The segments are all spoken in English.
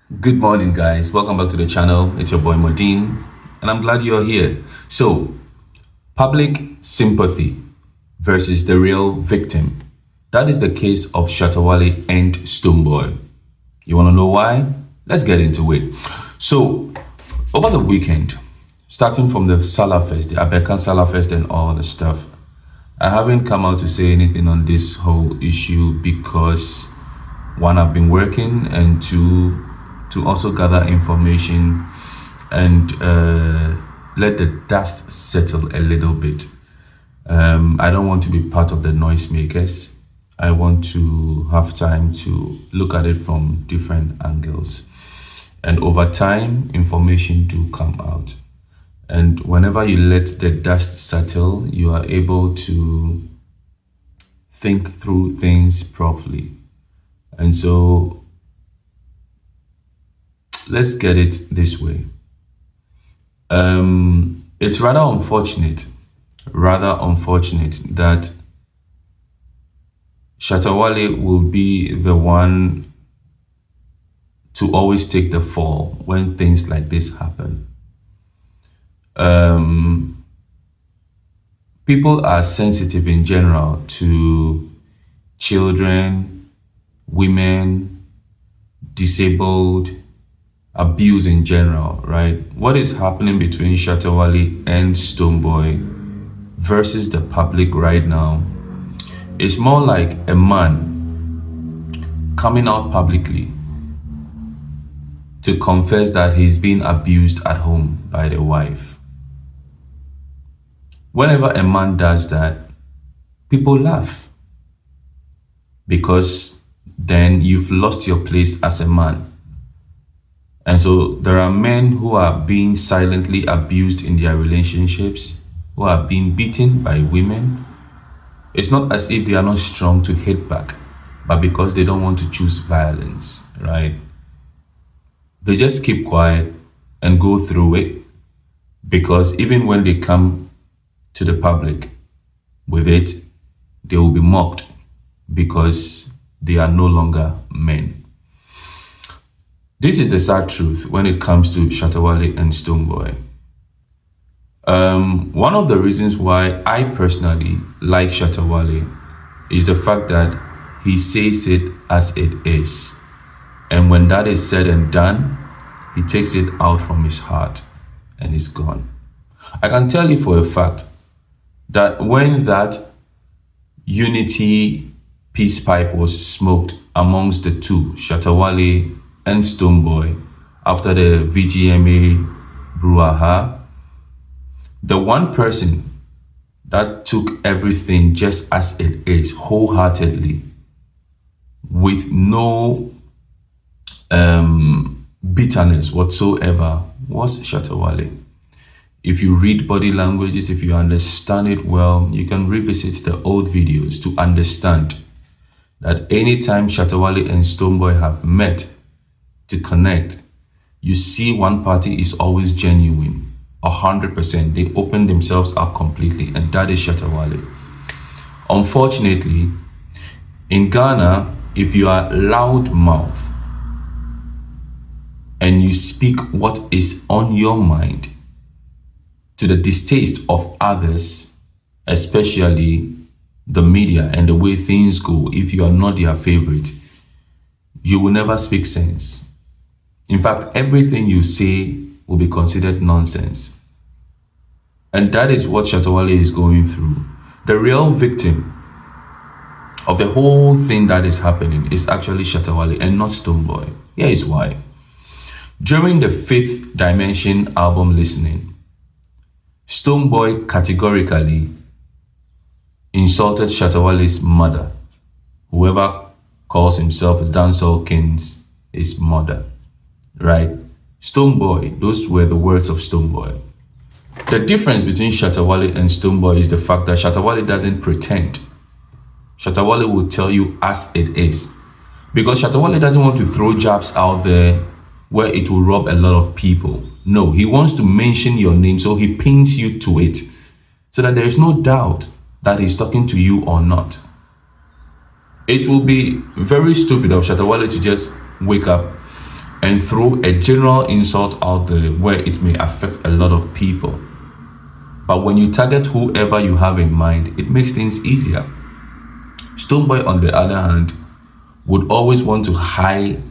Good morning, guys. Welcome back to the channel. It's your boy Modine, and I'm glad you're here. So, public sympathy versus the real victim. That is the case of Shatta Wale and Stonebwoy. You want to know why? Let's get into it. So, over the weekend, starting from the Salah Fest, the Abekan Salah Fest, and all the stuff, I haven't come out to say anything on this whole issue because one, I've been working, and two, to also gather information and let the dust settle a little bit. I don't want to be part of the noisemakers. I want to have time to look at it from different angles. And over time, information do come out. And whenever you let the dust settle, you are able to think through things properly. And so let's get it this way. It's rather unfortunate that Shatta Wale will be the one to always take the fall when things like this happen. People are sensitive in general to children, women, disabled, abuse in general, right? What is happening between Shatta Wale and Stonebwoy versus the public right now is more like a man coming out publicly to confess that he's been abused at home by the wife. Whenever a man does that, people laugh because then you've lost your place as a man. And so there are men who are being silently abused in their relationships, who are being beaten by women. It's not as if they are not strong to hit back, but because they don't want to choose violence, right? They just keep quiet and go through it because even when they come to the public with it, they will be mocked because they are no longer men. This is the sad truth when it comes to Shatta Wale and Stonebwoy. One of the reasons why I personally like Shatta Wale is the fact that he says it as it is. And when that is said and done, he takes it out from his heart and is gone. I can tell you for a fact that when that unity peace pipe was smoked amongst the two, Shatta Wale and Stonebwoy, after the VGMA brouhaha, the one person that took everything just as it is, wholeheartedly, with no bitterness whatsoever, was Shatta Wale. If you read body languages, if you understand it well, you can revisit the old videos to understand that anytime Shatta Wale and Stonebwoy have met to connect, you see one party is always genuine, 100%. They open themselves up completely, and that is Shatta Wale. Unfortunately, in Ghana, if you are loud mouth and you speak what is on your mind to the distaste of others, especially the media and the way things go, if you are not their favorite, you will never speak sense. In fact, everything you say will be considered nonsense. And that is what Shatta Wale is going through. The real victim of the whole thing that is happening is actually Shatta Wale and not Stonebwoy. Here is why. During the Fifth Dimension album listening, Stonebwoy categorically insulted Shatta Wale's mother. Whoever calls himself a dancehall king's his mother, right? Stonebwoy, those were the words of Stonebwoy. The difference between Shatta Wale and Stonebwoy is the fact that Shatta Wale doesn't pretend. Shatta Wale will tell you as it is. Because Shatta Wale doesn't want to throw jabs out there where it will rob a lot of people. No, he wants to mention your name, so he pins you to it so that there is no doubt that he's talking to you or not. It will be very stupid of Shatta Wale to just wake up and throw a general insult out there where it may affect a lot of people. But when you target whoever you have in mind, it makes things easier. Stonebwoy, on the other hand, would always want to hide,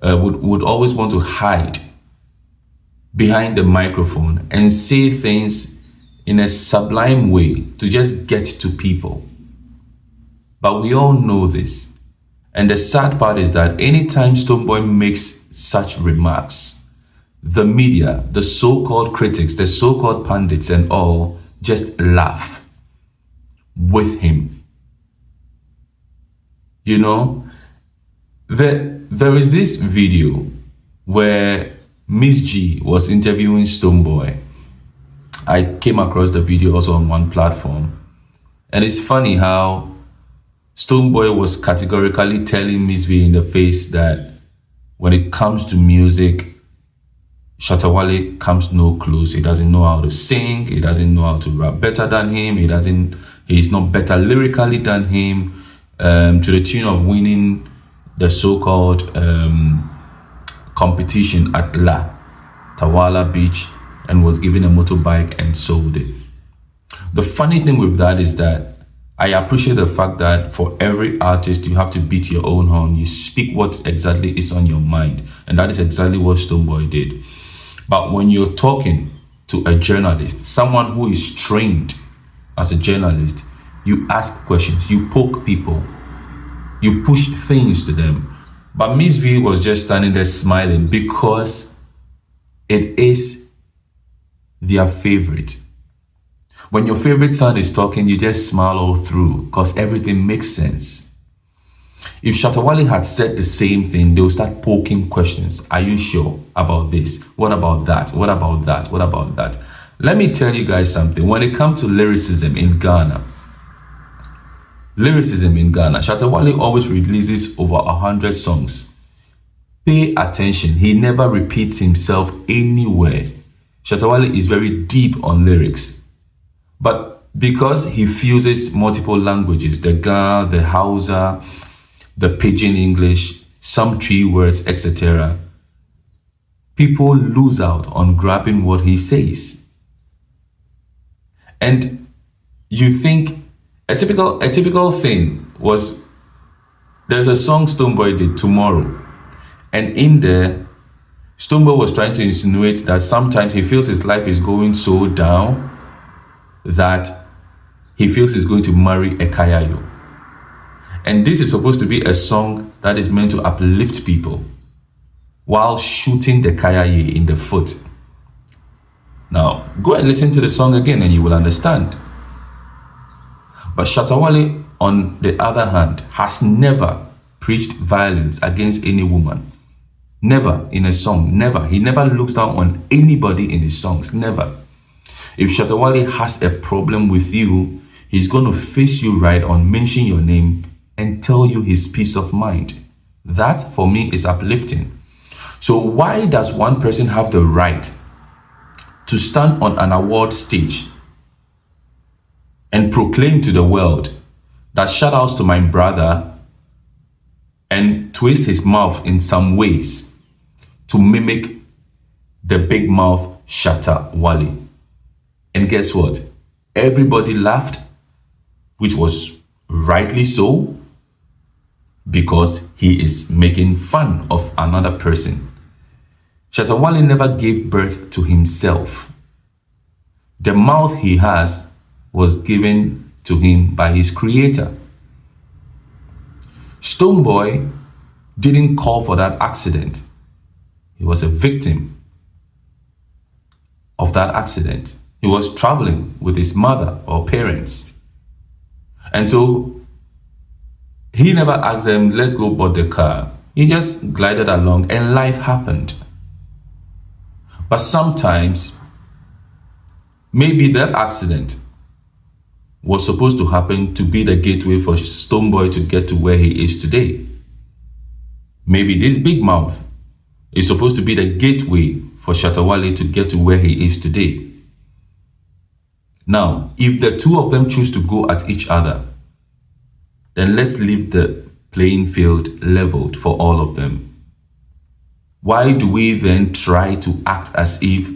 would always want to hide behind the microphone and say things in a sublime way to just get to people. But we all know this. And the sad part is that anytime Stonebwoy makes such remarks, the media, the so-called critics, the so-called pundits and all just laugh with him. You know, there is this video where Miss G was interviewing Stonebwoy. I came across the video also on one platform. And it's funny how Stonebwoy was categorically telling Miss V in the face that when it comes to music, Shatta Wale comes no close. He doesn't know how to sing. He doesn't know how to rap better than him. He's not better lyrically than him. To the tune of winning the so-called competition at La Tawala Beach and was given a motorbike and sold it. The funny thing with that is that I appreciate the fact that for every artist, you have to beat your own horn. You speak what exactly is on your mind. And that is exactly what Stonebwoy did. But when you're talking to a journalist, someone who is trained as a journalist, you ask questions, you poke people, you push things to them. But Miss V was just standing there smiling because it is their favorite. When your favorite son is talking, you just smile all through because everything makes sense. If Shatta Wale had said the same thing, they will start poking questions. Are you sure about this? What about that? What about that? What about that? Let me tell you guys something. When it comes to lyricism in Ghana, Shatta Wale always releases over 100 songs. Pay attention. He never repeats himself anywhere. Shatta Wale is very deep on lyrics. But because he fuses multiple languages, the Ga, the Hausa, the Pidgin English, some tree words, etc., people lose out on grabbing what he says. And you think a typical thing was, there's a song Stonebwoy did, Tomorrow. And in there, Stonebwoy was trying to insinuate that sometimes he feels his life is going so down that he feels he's going to marry a Kayayo. And this is supposed to be a song that is meant to uplift people while shooting the Kayaye in the foot. Now, go and listen to the song again and you will understand. But Shatta Wale, on the other hand, has never preached violence against any woman. Never in a song, never. He never looks down on anybody in his songs, never. If Shatta Wale has a problem with you, he's going to face you right on, mention your name, and tell you his peace of mind. That, for me, is uplifting. So why does one person have the right to stand on an award stage and proclaim to the world that shout outs to my brother and twist his mouth in some ways to mimic the big mouth Shatta Wale? And guess what? Everybody laughed, which was rightly so, because he is making fun of another person. Shatta Wale never gave birth to himself. The mouth he has was given to him by his creator. Stonebwoy didn't call for that accident. He was a victim of that accident. He was traveling with his mother or parents. And so he never asked them, let's go board the car. He just glided along and life happened. But sometimes, maybe that accident was supposed to happen to be the gateway for Stonebwoy to get to where he is today. Maybe this big mouth is supposed to be the gateway for Shatta Wale to get to where he is today. Now, if the two of them choose to go at each other, then let's leave the playing field leveled for all of them. Why do we then try to act as if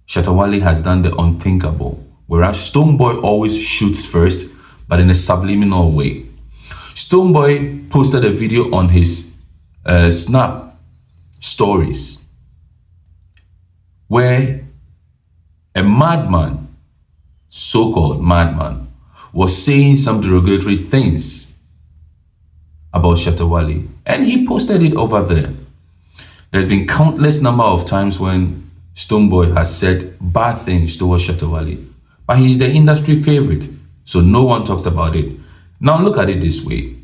Shatta Wale has done the unthinkable, whereas Stonebwoy always shoots first, but in a subliminal way? Stonebwoy posted a video on his Snap stories where a madman, so-called madman, was saying some derogatory things about Shatta Wale, and he posted it over there. There's been countless number of times when Stonebwoy has said bad things towards Shatta Wale, but he's the industry favorite, so no one talks about it. Now look at it this way.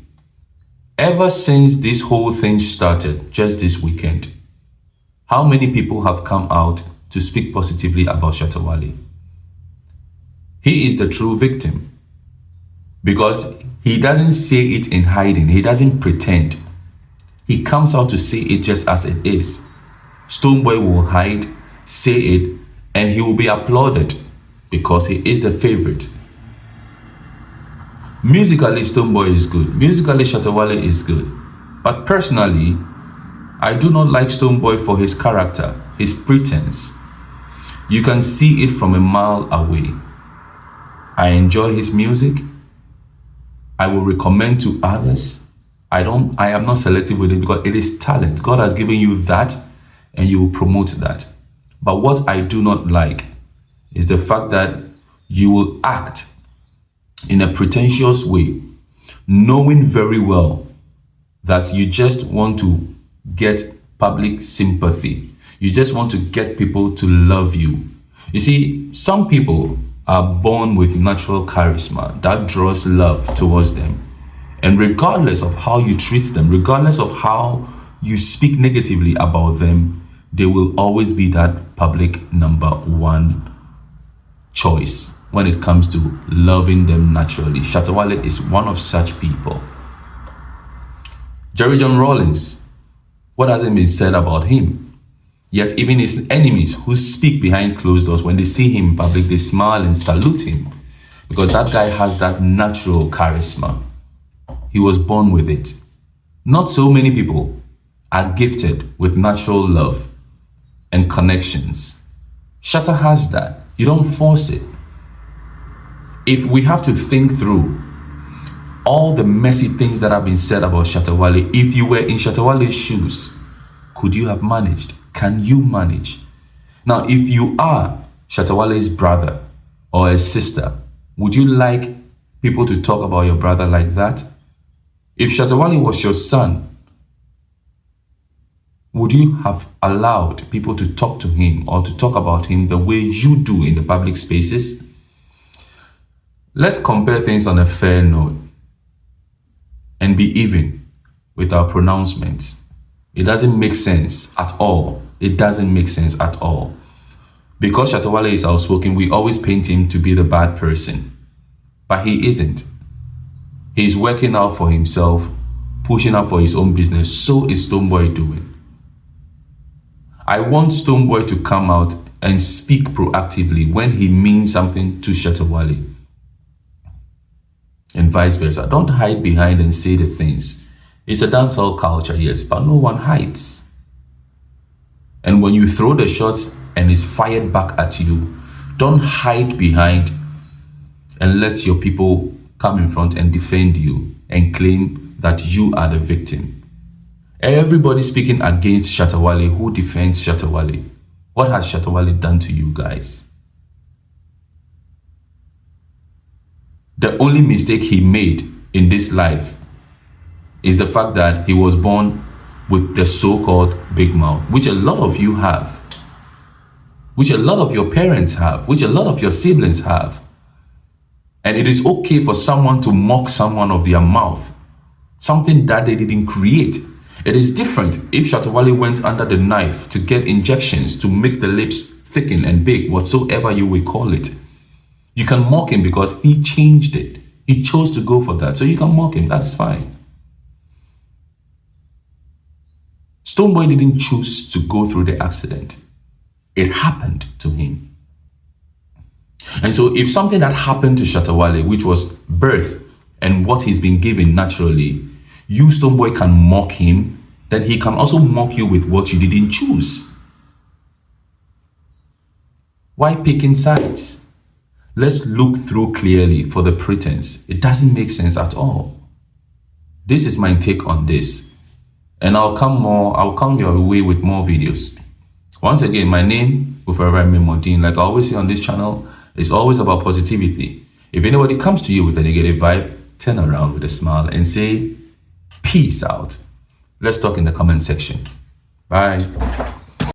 Ever since this whole thing started, just this weekend, how many people have come out to speak positively about Shatta Wale? He is the true victim because he doesn't say it in hiding. He doesn't pretend. He comes out to say it just as it is. Stonebwoy will hide, say it, and he will be applauded because he is the favorite. Musically, Stonebwoy is good. Musically, Shatta Wale is good. But personally, I do not like Stonebwoy for his character, his pretense. You can see it from a mile away. I enjoy his music. I will recommend to others. I am not selective with it because it is talent. God has given you that and you will promote that. But what I do not like is the fact that you will act in a pretentious way, knowing very well that you just want to get public sympathy. You just want to get people to love you. You see, some people are born with natural charisma that draws love towards them. And regardless of how you treat them, regardless of how you speak negatively about them, they will always be that public number one choice when it comes to loving them naturally. Shatta Wale is one of such people. Jerry John Rawlings, what hasn't been said about him? Yet even his enemies who speak behind closed doors, when they see him in public, they smile and salute him because that guy has that natural charisma. He was born with it. Not so many people are gifted with natural love and connections. Shatta has that. You don't force it. If we have to think through all the messy things that have been said about Shatta Wale, if you were in Shatta Wale's shoes, could you have managed? Can you manage? Now, if you are Shatta Wale's brother or a sister, would you like people to talk about your brother like that? If Shatta Wale was your son, would you have allowed people to talk to him or to talk about him the way you do in the public spaces? Let's compare things on a fair note and be even with our pronouncements. It doesn't make sense at all. It doesn't make sense at all. Because Shatta Wale is outspoken, we always paint him to be the bad person. But he isn't. He's working out for himself, pushing out for his own business. So is Stonebwoy doing. I want Stonebwoy to come out and speak proactively when he means something to Shatta Wale. And vice versa. Don't hide behind and say the things. It's a dancehall culture, yes, but no one hides. And when you throw the shots and it's fired back at you, don't hide behind and let your people come in front and defend you and claim that you are the victim. Everybody speaking against Shatta Wale, who defends Shatta Wale? What has Shatta Wale done to you guys? The only mistake he made in this life is the fact that he was born with the so-called big mouth, which a lot of you have, which a lot of your parents have, which a lot of your siblings have. And it is okay for someone to mock someone of their mouth, something that they didn't create. It is different if Shatta Wale went under the knife to get injections to make the lips thicken and big, whatsoever you will call it. You can mock him because he changed it. He chose to go for that. So you can mock him. That's fine. Stonebwoy didn't choose to go through the accident. It happened to him. And so if something that happened to Shatta Wale, which was birth and what he's been given naturally, you, Stonebwoy, can mock him then he can also mock you with what you didn't choose. Why picking sides? Let's look through clearly for the pretense. It doesn't make sense at all. This is my take on this. And I'll come your way with more videos. Once again, my name will forever remain Modine. Like I always say on this channel, it's always about positivity. If anybody comes to you with a negative vibe, turn around with a smile and say, peace out. Let's talk in the comment section. Bye.